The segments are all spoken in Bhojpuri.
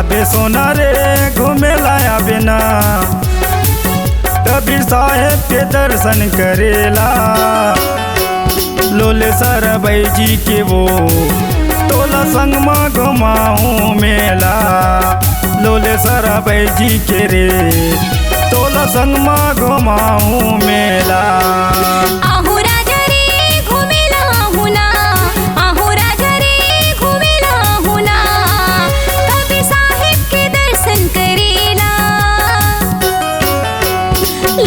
आबे सोना रे घूमेला आबे ना, कबीर साहेब के दर्शन करेला। लोले सरबई जी के वो तोला संग में घुमाऊं मेला। लोले सरबई जी के रे तोला संग में घुमाऊं मेला। आहू राजा रे घूमेला आहू ना, आहू राजा रे घूमेला आहू ना, कबीर साहिब के दर्शन करेला।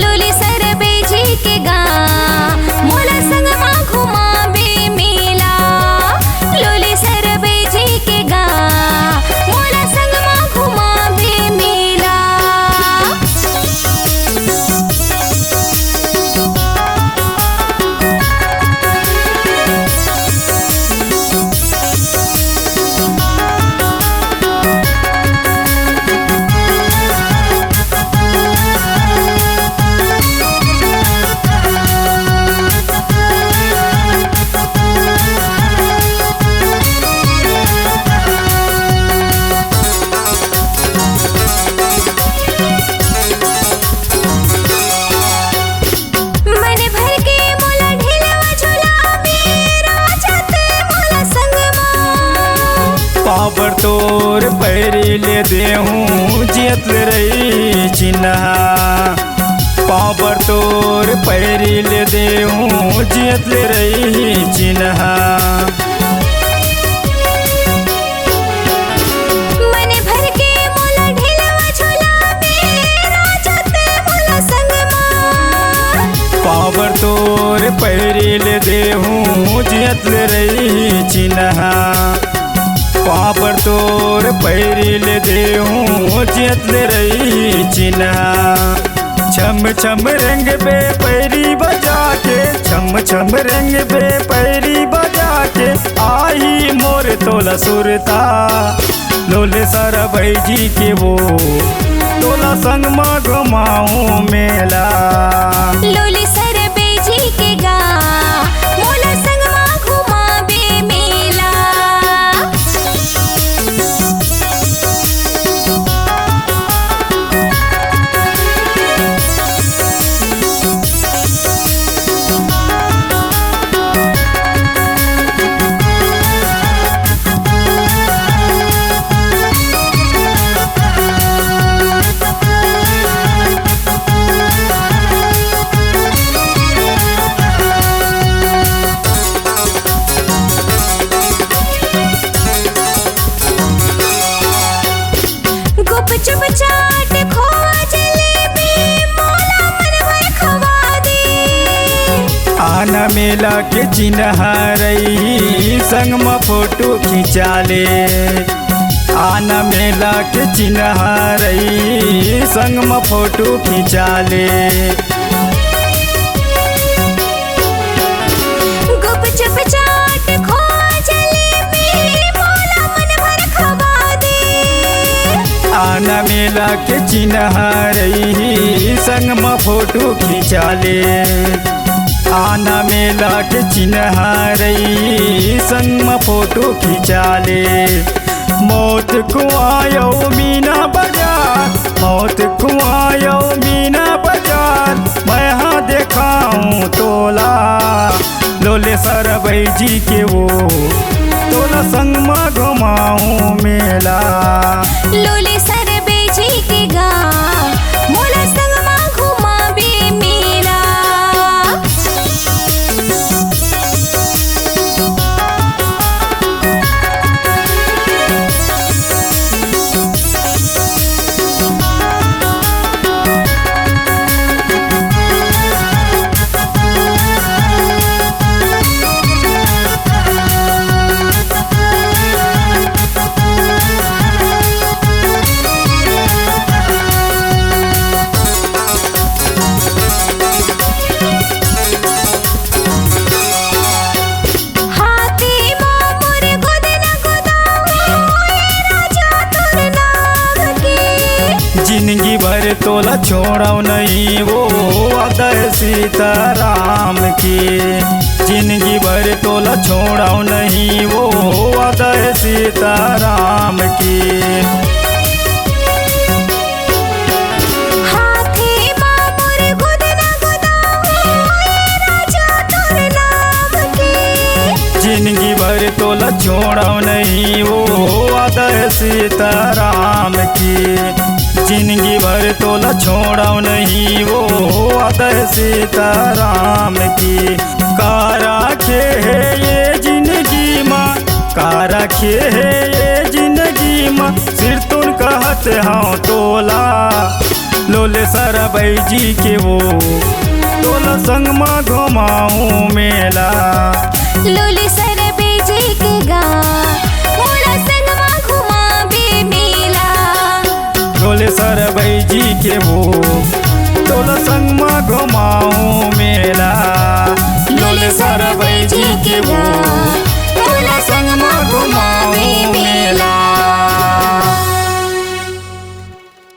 लोले सरबई जी के गा मोला संग मा घुमाबे मेला। लोले सरबई जी के गा मोला संग मा घुमाबे मेला। मन भर के मोला ढिलवा झुलाबे राजा ते मोला संग मा। पावर तोर पैरी ले देहूँ जियत रही चिन्हा। पावर तोर पैरी ले देहूँ जियत रही चिन्हा। मन भर के मोला ढिलवा झुलाबे राजा ते मोला संग मा। पावर तोर पैरी ले देहूँ जियत रही चिन्हा। पावर तोर पैरी ले देहूँ जियत रही चिन्हा। छम छम रंग बे पैरी बजा के, छम छम रंग बे पैरी बजा के, आई मोर तोला सुरता। लोले सरबई जी के वो तोला संग में घुमाऊं मेला। लोले सरबई जी के गा मोला संग मा घुमाबे मेला। गुपचुप चाट खोआ जलेबी मोला मन भर खवा दे। आना मेला के चिन्हा रही संग में फोटो खिंचा ले। आना मेला के चिन्हा रही संग में फोटो खिंचा ले। गुपचुप चाट खोआ जलेबी मोला मन भर खवा दे। आना मेला के चिन्हा रही संग में फोटो खिंचा ले। आना मेला के चिन्हा रही संग में फोटो खिंचा ले। मौत कुआयो मीना बाजार, मौत कुआयो मीना बाजार, मैं हाँ देखाऊं तोला। लोले सरबई जी के वो तोला संग में घुमाऊं मेला। लोले सरबई जी के गा मोला संग मा घुमाबे मेला। जिंदगी भर तोला छोड़ो नहीं वो अदय सीताराम की। जिंदगी भर तोला छोड़ो नहीं वो अदय सीताराम की। तोला छोड़ो नहीं वो आदय सीताराम की। जिंदगी भर तोला छोड़ो नहीं वो आदय सीताराम की। का राखे है ये जिंदगी माँ, का राखे है ये जिंदगी माँ, सिर तुन कहत हाँ तोला। लोले सरबई जी के वो तोला संग माँ घुमाऊँ मेला। लोली सरबे जी के गाँव मोला संग माँ घुमाबे मेला। लोले सरबई जी के वो